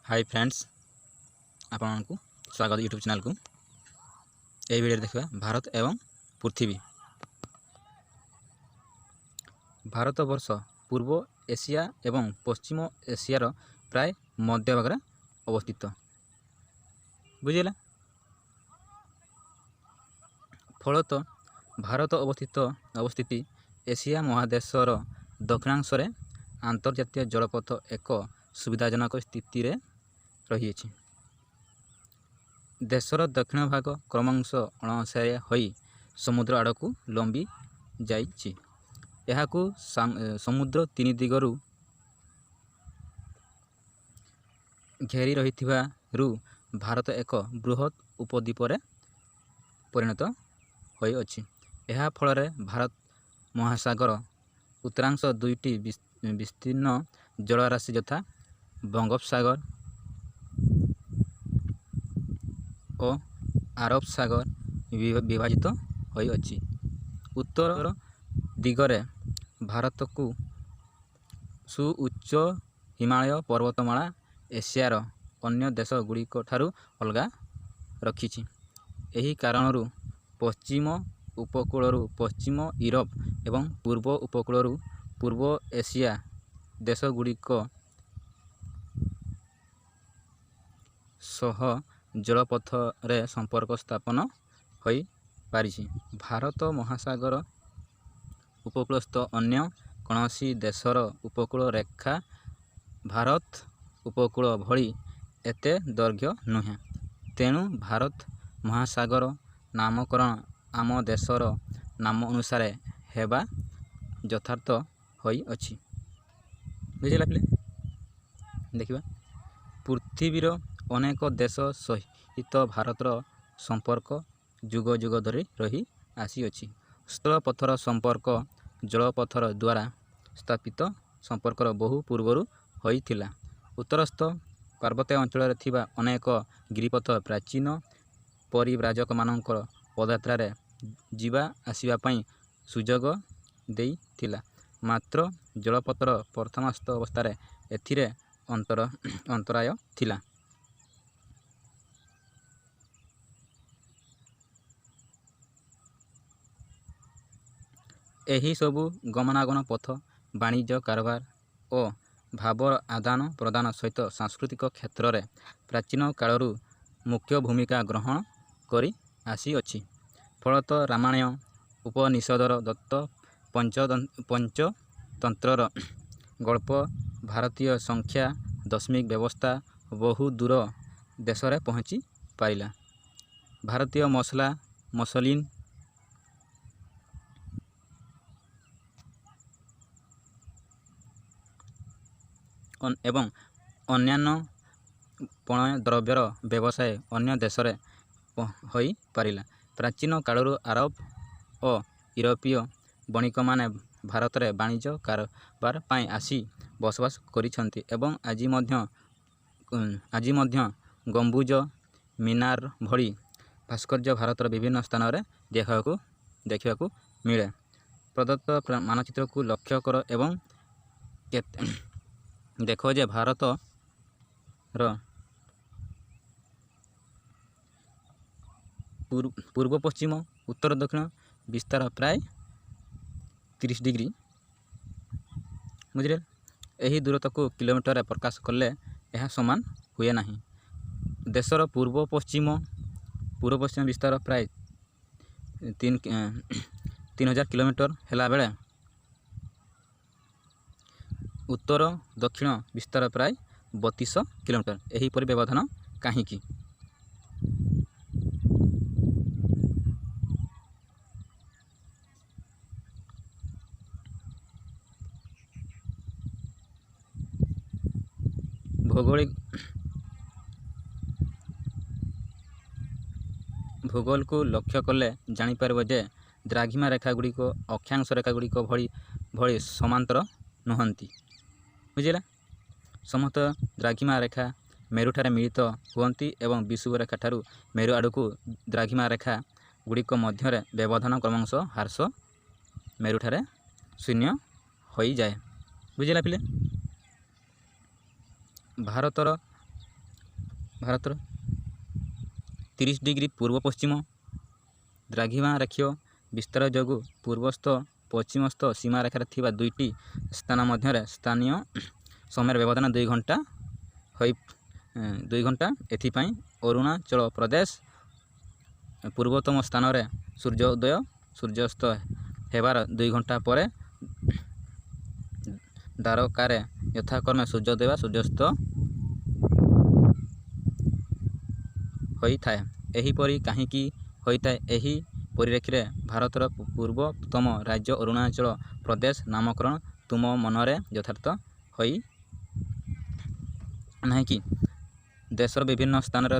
Hi friends, आपको स्वागत YouTube channel को। यही वीडियो देखा भारत एवं पृथ्वी। भारत वर्ष पूर्व एशिया एवं पश्चिम एशियार प्राय मध्य भाग अवस्थित। बुझेगा फलत भारत अवस्थिति एशिया महादेशर दक्षिणांशरे आंतर्जातीय जलपथ एक सुविधाजनक स्थिति रे रही। देशर दक्षिण भाग क्रमश अणसारिया होई समुद्र आड़ को लंबी जाइछि। एहाकू समुद्र तीन दिगरु घेरी रहिथिबारु भारत एक बृहत उपद्वीपरे परिणत होई अछि। एहा फलरे भारत महासागर उत्तरांश दुईटी विस्तीर्ण जलराशि यथा बंगोपसागर और आरब सागर विभाजित होई अछि। उत्तर दिगरे भारत को सुउच्च हिमालय पर्वतमाला एशियार अन्य देश गुड़िक ठारू अलगा रखिछि। एही कारणरू पश्चिम उपकूलरू पश्चिम यूरोप एवं पूर्व उपकूलरू पूर्व एशिया देश गुड़िक सह जलपथ रे संपर्क स्थापन होई पारिछि। भारत महासागर उपकूलस्थ अन्य कौनसी देशर उपकूल रेखा भारत उपकूल भली एते दैर्घ्य नुहे। तेणु भारत महासागर नामकरण आम देशर नाम अनुसार हेबा यथार्थ होई अछि। बुझिला पिले देखिबा पृथ्वीर अनेक देश सहित भारतर संपर्क जुग जुग धरी रही आसी अछि। स्थलपथर संपर्क जलपथर द्वारा स्थापित संपर्कर बहु पूर्वरु होइथिला। उत्तरस्थ पार्वत्य अंचल थिबा अनेक गिरिपथ प्राचीन परिव्राजक मानकर पदयात्रा रे जीवा आसीबा पई सुजोग देइथिला। मात्र जलपथर प्रथमास्थ अवस्था एथिरे अंतराय थिला। एही सबु गमनागमन पथ वाणिज्य कारोबार और भाव आदान प्रदान सहित सांस्कृतिक क्षेत्र रे प्राचीन कालरू मुख्य भूमिका ग्रहण करी आसी अछि। फलत रामायण उपनिषदर दत्त पंचतंत्रर गल्प भारतीय संख्या दशमिक व्यवस्था बहु दूर देश रे पहुँची पारिला। भारतीय मसलिन एवं अन्यान्य पणय द्रव्यर व्यवसाय अन्य देश रे होई पारिला। प्राचीन कालरू आरब और यूरोपीय बणिक माने भारत रे वाणिज्य कारोबार पाई आसी बसवास करिसंती एवं आज मध्य गंबुज मीनार भली भास्कर्य भारतर विभिन्न स्थान रे देखा मिले। प्रदत्त मानचित्र को लक्ष्य कर एवं देखो जे भारत पूर्व पश्चिम उत्तर दक्षिण विस्तार प्राय 30 डिग्री। बुझे यही दूरता को किलोमीटर प्रकाश कले यह समान हुए नहीं। देशर पूर्व पश्चिम विस्तार प्राय 3000 किलोमीटर हेला बेले उत्तर दक्षिण विस्तार प्राय 32 किलोमीटर। यही पर व्यवधान कहीं भूगोल को लक्ष्य कले जापर जे द्राघिमा रेखा गुड़िक अक्षांश रेखा गुड़िक भली समांतर नुहंती। बुझेगा समस्त द्राघिमा रेखा मेरुठारे मिलित हुअंती एवं विषुव रेखा ठारू मेरु आड़ को द्राघिमा रेखा गुड़िक मध्य व्यवधान क्रमश ह्रास मेरुठारे शून्य हो जाए। बुझेगा पिले भारतर ଭାରତର 30 ଡିଗ୍ରୀ ପୂର୍ବ ପଶ୍ଚିମ ଦ୍ରାଘିମା ରେଖୀୟ ବିସ୍ତାର ଯୋଗୁଁ ପୂର୍ବସ୍ଥ ପଶ୍ଚିମସ୍ଥ ସୀମାରେଖାରେ ଥିବା ଦୁଇଟି ସ୍ଥାନ ମଧ୍ୟରେ ସ୍ଥାନୀୟ ସମୟର ବ୍ୟବଧାନ 2 ଘଣ୍ଟା। ଏଥିପାଇଁ ଅରୁଣାଚଳ ପ୍ରଦେଶ ପୂର୍ବତମ ସ୍ଥାନରେ ସୂର୍ଯ୍ୟୋଦୟ ସୂର୍ଯ୍ୟାସ୍ତ ହେବାର 2 ଘଣ୍ଟା ପରେ ଦ୍ୱାରକାରେ ଯଥାକ୍ରମେ ସୂର୍ଯ୍ୟୋଦୟ ସୂର୍ଯ୍ୟାସ୍ତ ହୋଇଥାଏ। ଏହିପରି କାହିଁକି ହୋଇଥାଏ? ଏହି ପରିପ୍ରେକ୍ଷୀରେ ଭାରତର ପୂର୍ବତମ ରାଜ୍ୟ ଅରୁଣାଚଳ ପ୍ରଦେଶ ନାମକରଣ ତୁମ ମନରେ ଯଥାର୍ଥ ହୋଇ ନାହିଁ କି? ଦେଶର ବିଭିନ୍ନ ସ୍ଥାନରେ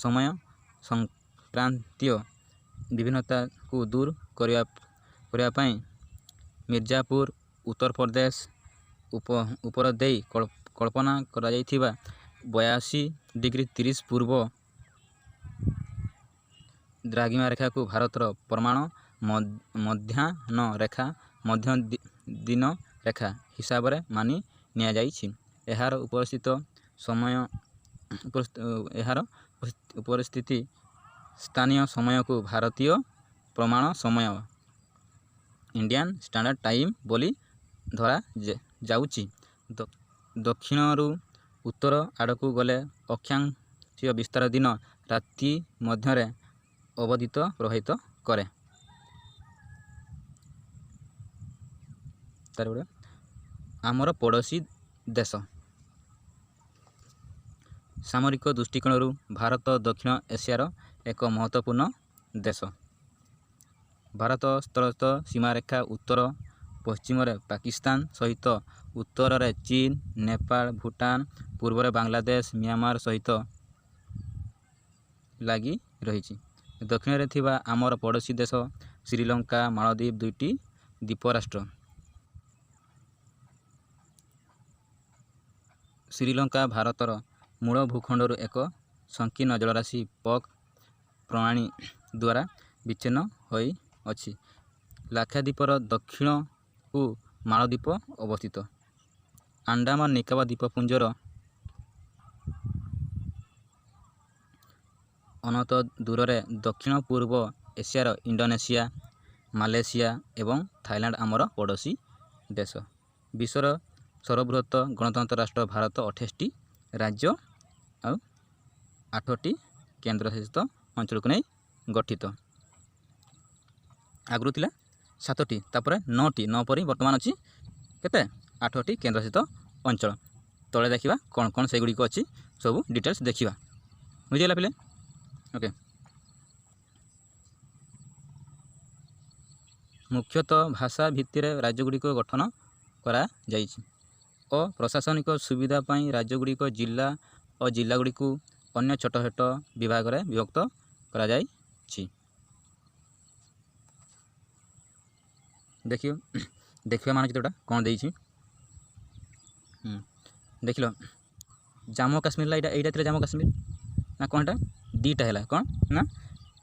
ସମୟ ସଂକ୍ରାନ୍ତୀୟ ବିଭିନ୍ନତାକୁ ଦୂର କରିବା ପାଇଁ ମିର୍ଜାପୁର ଉତ୍ତରପ୍ରଦେଶ ଉପର ଦେଇ କଳ୍ପନା କରାଯାଇଥିବା 82 ଡିଗ୍ରୀ 30 ପୂର୍ବ ଦ୍ରାଘିମା ରେଖାକୁ ଭାରତର ପ୍ରମାଣ ମଧ୍ୟାହ୍ନ ଦିନ ରେଖା ହିସାବରେ ମାନି ନିଆଯାଇଛି। ଏହାର ଉପସ୍ଥିତି ସ୍ଥାନୀୟ ସମୟକୁ ଭାରତୀୟ ପ୍ରମାଣ ସମୟ ଇଣ୍ଡିଆନ୍ ଷ୍ଟାଣ୍ଡାର୍ଡ ଟାଇମ୍ ବୋଲି ଧରାଯାଉଛି। ଦକ୍ଷିଣରୁ ଉତ୍ତର ଆଡ଼କୁ ଗଲେ ଅକ୍ଷାଂଶୀୟ ବିସ୍ତାର ଦିନ ରାତି ମଧ୍ୟରେ ଅବଧିତ ପ୍ରଭାବିତ କରେ। ଆମର ପଡ଼ୋଶୀ ଦେଶ। ସାମରିକ ଦୃଷ୍ଟିକୋଣରୁ ଭାରତ ଦକ୍ଷିଣ ଏସିଆର ଏକ ମହତ୍ତ୍ୱପୂର୍ଣ୍ଣ ଦେଶ। ଭାରତ ସ୍ଥଳସ୍ଥ ସୀମାରେଖା ଉତ୍ତର ପଶ୍ଚିମରେ ପାକିସ୍ତାନ ସହିତ, ଉତ୍ତରରେ ଚୀନ, ନେପାଳ, ଭୁଟାନ, ପୂର୍ବରେ ବାଂଲାଦେଶ, ମିଆଁମାର ସହିତ ଲାଗି ରହିଛି। ଦକ୍ଷିଣରେ ଥିବା ଆମର ପଡ଼ୋଶୀ ଦେଶ ଶ୍ରୀଲଙ୍କା, ମାଳଦ୍ୱୀପ ଦୁଇଟି ଦ୍ୱୀପରାଷ୍ଟ୍ର। ଶ୍ରୀଲଙ୍କା ଭାରତର ମୂଳ ଭୂଖଣ୍ଡରୁ ଏକ ସଂକୀର୍ଣ୍ଣ ଜଳରାଶି ପକ୍ ପ୍ରଣାଳୀ ଦ୍ୱାରା ବିଚ୍ଛିନ୍ନ ହୋଇଅଛି। ଲାକ୍ଷାଦ୍ୱୀପର ଦକ୍ଷିଣକୁ ମାଳଦ୍ୱୀପ ଅବସ୍ଥିତ। ଆଣ୍ଡାମାନ ନିକୋବର ଦ୍ୱୀପପୁଞ୍ଜର ଅନତ ଦୂରରେ ଦକ୍ଷିଣ ପୂର୍ବ ଏସିଆର ଇଣ୍ଡୋନେସିଆ, ମାଲେସିଆ ଏବଂ ଥାଇଲାଣ୍ଡ ଆମର ପଡ଼ୋଶୀ ଦେଶ। ବିଶ୍ୱର ସର୍ବବୃହତ ଗଣତନ୍ତ୍ର ରାଷ୍ଟ୍ର ଭାରତ 28ଟି ରାଜ୍ୟ ଆଉ 8ଟି କେନ୍ଦ୍ରଶାସିତ ଅଞ୍ଚଳକୁ ନେଇ ଗଠିତ। ଆଗରୁ ଥିଲା 7ଟି, ତାପରେ 9ଟି, 9 ପରି ବର୍ତ୍ତମାନ ଅଛି କେତେ? 8ଟି କେନ୍ଦ୍ରଶାସିତ ଅଞ୍ଚଳ। ତଳେ ଦେଖିବା କ'ଣ କ'ଣ ସେଗୁଡ଼ିକ ଅଛି, ସବୁ ଡିଟେଲ୍ସ ଦେଖିବା। ବୁଝିଗଲା ପିଲେ? ଓକେ। ମୁଖ୍ୟତଃ ଭାଷା ଭିତ୍ତିରେ ରାଜ୍ୟଗୁଡ଼ିକ ଗଠନ କରାଯାଇଛି ଓ ପ୍ରଶାସନିକ ସୁବିଧା ପାଇଁ ରାଜ୍ୟଗୁଡ଼ିକ ଜିଲ୍ଲା ଓ ଜିଲ୍ଲାଗୁଡ଼ିକୁ ଅନ୍ୟ ଛୋଟ ଛୋଟ ବିଭାଗରେ ବିଭକ୍ତ କରାଯାଇଛି। ଦେଖିବା ମାନଚିତ୍ରଟା କ'ଣ ଦେଇଛି ଦେଖିଲ। ଜାମ୍ମୁ କାଶ୍ମୀର ଏଇଟା ଥିଲା ଜାମ୍ମୁ କାଶ୍ମୀର ନା କ'ଣ? ଏଇଟା ଦୁଇଟା ହେଲା କ'ଣ ନା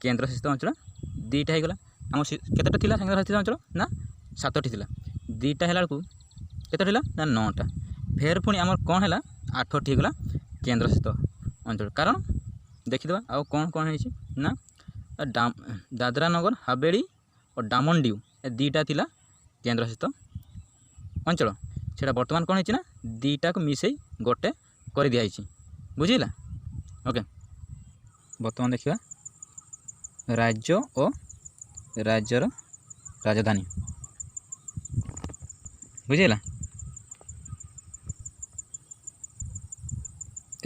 କେନ୍ଦ୍ରଶାସିତ ଅଞ୍ଚଳ, ଦୁଇଟା ହେଇଗଲା। ଆମ କେତେଟା ଥିଲା କେନ୍ଦ୍ରଶାସିତ ଅଞ୍ଚଳ? ନା 7ଟି ଥିଲା। ଦୁଇଟା ହେଲା ବେଳକୁ କେତେ ଥିଲା? ନା 9ଟା। ଫେର ପୁଣି ଆମର କ'ଣ ହେଲା? 8ଟି ହେଇଗଲା କେନ୍ଦ୍ରଶାସିତ ଅଞ୍ଚଳ। କାରଣ ଦେଖିଦେବା ଆଉ କ'ଣ କ'ଣ ହେଇଛି ନା ଦାଦ୍ରା ନଗର ହାବେଳି ଓ ଡାମନ ଡିଉ ଏ ଦୁଇଟା ଥିଲା କେନ୍ଦ୍ରଶାସିତ ଅଞ୍ଚଳ। ସେଇଟା ବର୍ତ୍ତମାନ କ'ଣ ହେଇଛି ନା ଦୁଇଟାକୁ ମିଶାଇ ଗୋଟେ କରିଦିଆହେଇଛି। ବୁଝିଲା? ଓକେ। ବର୍ତ୍ତମାନ ଦେଖିବା ରାଜ୍ୟ ଓ ରାଜ୍ୟର ରାଜଧାନୀ। ବୁଝିଲା?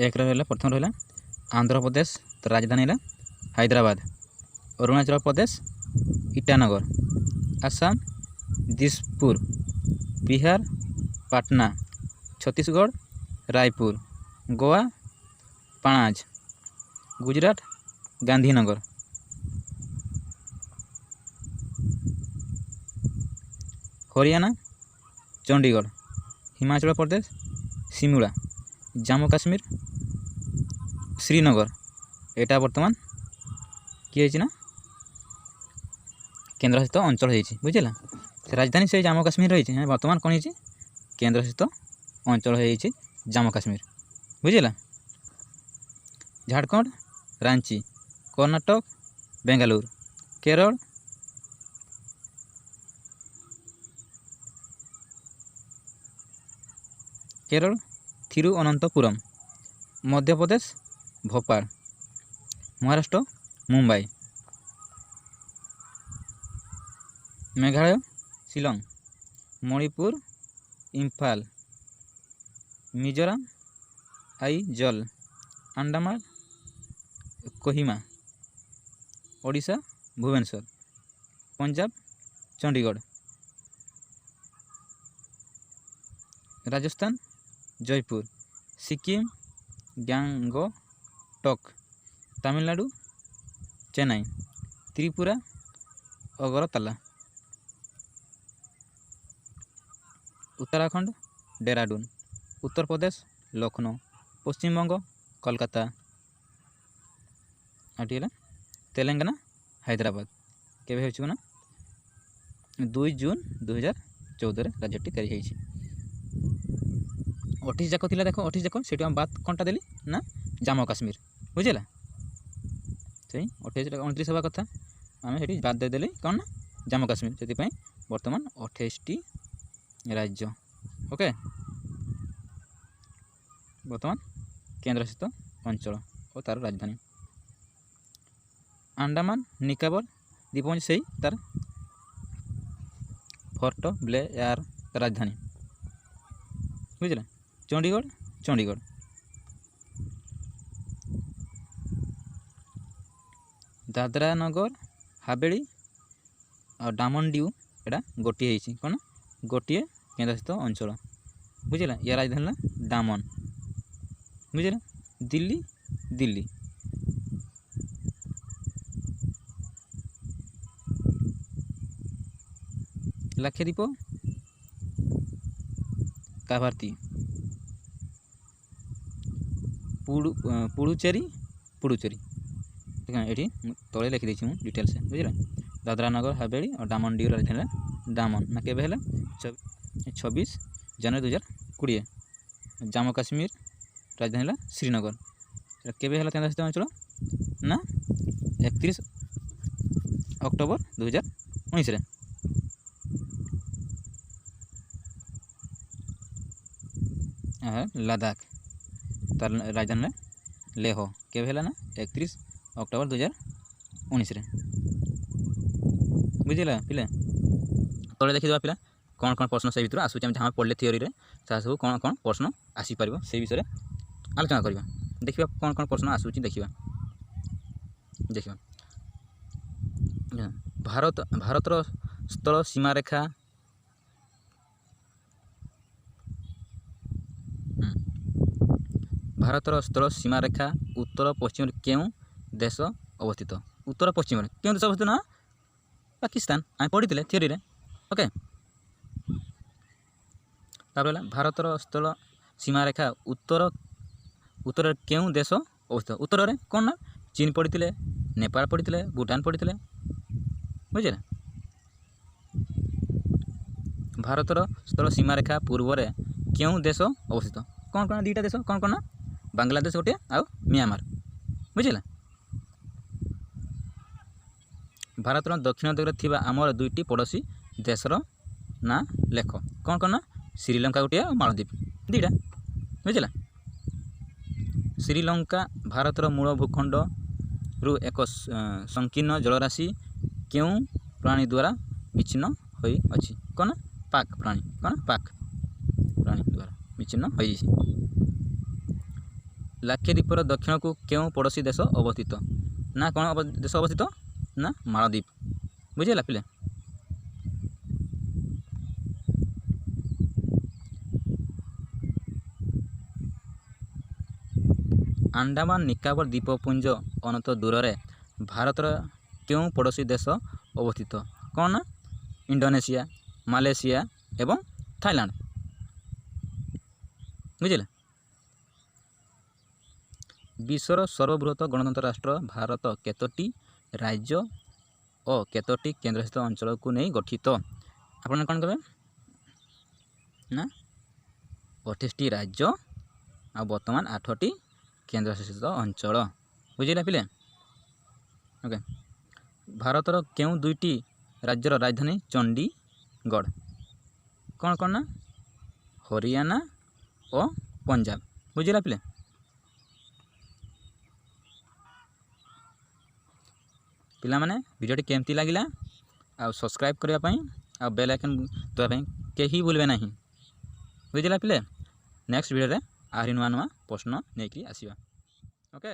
ଏକରେ ରହିଲା, ପ୍ରଥମ ରହିଲା ଆନ୍ଧ୍ରପ୍ରଦେଶ, ରାଜଧାନୀ ହେଲା ହାଇଦ୍ରାବାଦ। ଅରୁଣାଚଳ ପ୍ରଦେଶ ଇଟାନଗର। ଆସାମ ଦିସପୁର। ବିହାର ପାଟନା। ଛତିଶଗଡ଼ ରାୟପୁର। ଗୋଆ ପାଣାଜ। ଗୁଜରାଟ ଗାନ୍ଧୀନଗର। ହରିୟାଣା ଚଣ୍ଡିଗଡ଼। ହିମାଚଳ ପ୍ରଦେଶ ଶିମୁଳା। ଜାମ୍ମୁ କାଶ୍ମୀର ଶ୍ରୀନଗର। ଏଇଟା ବର୍ତ୍ତମାନ କିଏ ହେଇଛି ନା କେନ୍ଦ୍ରଶାସିତ ଅଞ୍ଚଳ ହେଇଛି। ବୁଝିଲା? ରାଜଧାନୀ ସେଇ ଜାମ୍ମୁ କାଶ୍ମୀର ରହିଛି। ବର୍ତ୍ତମାନ କ'ଣ ହେଇଛି? କେନ୍ଦ୍ରଶାସିତ ଅଞ୍ଚଳ ହେଇଛି ଜାମ୍ମୁ କାଶ୍ମୀର। ବୁଝିଲା? झारखंड रांची, कर्नाटक बेंगालुरु, केरल थिरुअनंतपुरम, मध्य प्रदेश भोपाल, महाराष्ट्र मुंबई, मेघालय शिलंग, मणिपुर इम्फाल, मिजोरम आइजल, अंडमान कोहिमा, ओडिशा भुवनेश्वर, पंजाब चंडीगढ़, राजस्थान जयपुर, सिक्किम गंगटोक, तमिलनाडु चेन्नई, त्रिपुरा अगरतला, उत्तराखंड डेहराडून, उत्तर प्रदेश लखनऊ, पश्चिम बंग कोलकाता, आटिला तेलंगाना हैदराबाद। केबे होछि ना 2 जून 2014 रे राज्यटी तैयारी होइछि। 28 जाक थिला देखो 28 जाक सेठी हम बात कोनटा देली ना जम्मू काश्मीर बुझिला सेही 28 29 हवा कथा आमे सेठी बात दे देली कोन ना जम्मू काश्मीर सेति पई वर्तमान 28 टी राज्य ओके वर्तमान केंद्रशासित अंचल और तार राजधानी अंडमान निकोबर द्वीपपुंज से तार फोर्ट ब्लेयर राजधानी बुझला चंडीगढ़ दादरा नगर हावेली और डामन ड्यू एटा गोटे होइछि कोन गोटे केंद्रशासित अंचल बुझला या राजधानी डामन बुझला दिल्ली लाक्षाद्वीप काभारती पुडुचेरी ये तले लिखी देछि डिटेल्स बुझला दादरा नगर हावेली और डामन ड्यू राजधानी डामन ना केबे हला 26 जनवरी 2020 जम्मू काश्मीर राजधानी श्रीनगर केबे हला केंद्रशासित अंचल ना 31 अक्टोबर 2019 रे लद्दाख तार राजधानी लेह केबे हला ना 31 अक्टोबर 2019 रे बुझिला पिले तले देखि दवा पिला कौन कौन प्रश्न से भीतर आसुच हम जहाँ पढ़ले थियोरी रे ता सब कौन कौन प्रश्न आसी परिबो से विषय रे आलोचना करबा देखिबा कौन कौन प्रश्न आसुच देखिबा भारतर स्थल सीमा रेखा भारतर स्थल सीमा रेखा उत्तर पश्चिम क्यों देश अवस्थित उत्तर पश्चिम क्यों देश अवस्थित ना पाकिस्तान आम पढ़ी थियोरी रे ओके तापर भारतर स्थल सीमा रेखा उत्तर क्यों देश अवस्थित उत्तर रे कौन ना चीन पढ़ी नेपाल पढ़ी भूटान पढ़ी बुझे भारतर स्थल सीमा रेखा पूर्व रे क्यों देश अवस्थित कौन कौन दुईटा देश कौन कौन ना बांग्लादेश गोटे आउ म्यांमार बुझिला भारतर दक्षिण दिगरे थिबा आमर दुईटी पड़ोसी देशर ना लेख कौन कौन ना श्रीलंका गोटे और मालदीप दुईटा बुझिला श्रीलंका भारतर मूल भूखंड रु एक संकीर्ण जलराशि क्यों प्राणी द्वारा विच्छिन्न होई अछि कौन पाक प्राणी कौन पाक प्राणी द्वारा विच्छिन्न होई लाक्षाद्वीपर दक्षिण को क्यों पड़ोसी देश अवस्थित ना कौन देश अवस्थित ना मालदीप बुझेला पिले अंडमान निकोबर द्वीपपुंज अनंत दूर रे भारतर क्यों पड़ोसी देश अवस्थित कौन ना इंडोनेशिया मालयेशिया एवं थाईलैंड बुझेला विश्वर सर्वबृहत गणतंत्र राष्ट्र भारत केतोटी राज्य और केतोटी केंद्रशासित अंचल को नहीं गठित आपन कौन कहे ना 28 टी राज्य आ वर्तमान 8 टी केंद्रशासित अंचल ବୁଝିଲା ପିଲେ। ଓକେ, ଭାରତର କେଉଁ ଦୁଇଟି ରାଜ୍ୟର ରାଜଧାନୀ ଚଣ୍ଡିଗଡ଼? କ'ଣ କ'ଣ ନା ହରିୟାଣା ଓ ପଞ୍ଜାବ। ବୁଝିଲା ପିଲେ। ପିଲାମାନେ ଭିଡ଼ିଓଟି କେମିତି ଲାଗିଲା ଆଉ ସବସ୍କ୍ରାଇବ୍ କରିବା ପାଇଁ ଆଉ ବେଲ୍ ଆଇକନ୍ ଦେବା ପାଇଁ କେହି ଭୁଲିବେ ନାହିଁ। ବୁଝିଲା ପିଲେ। ନେକ୍ସଟ ଭିଡ଼ିଓରେ ଆହୁରି ନୂଆ ନୂଆ ପ୍ରଶ୍ନ ନେଇକି ଆସିବା। ଓକେ।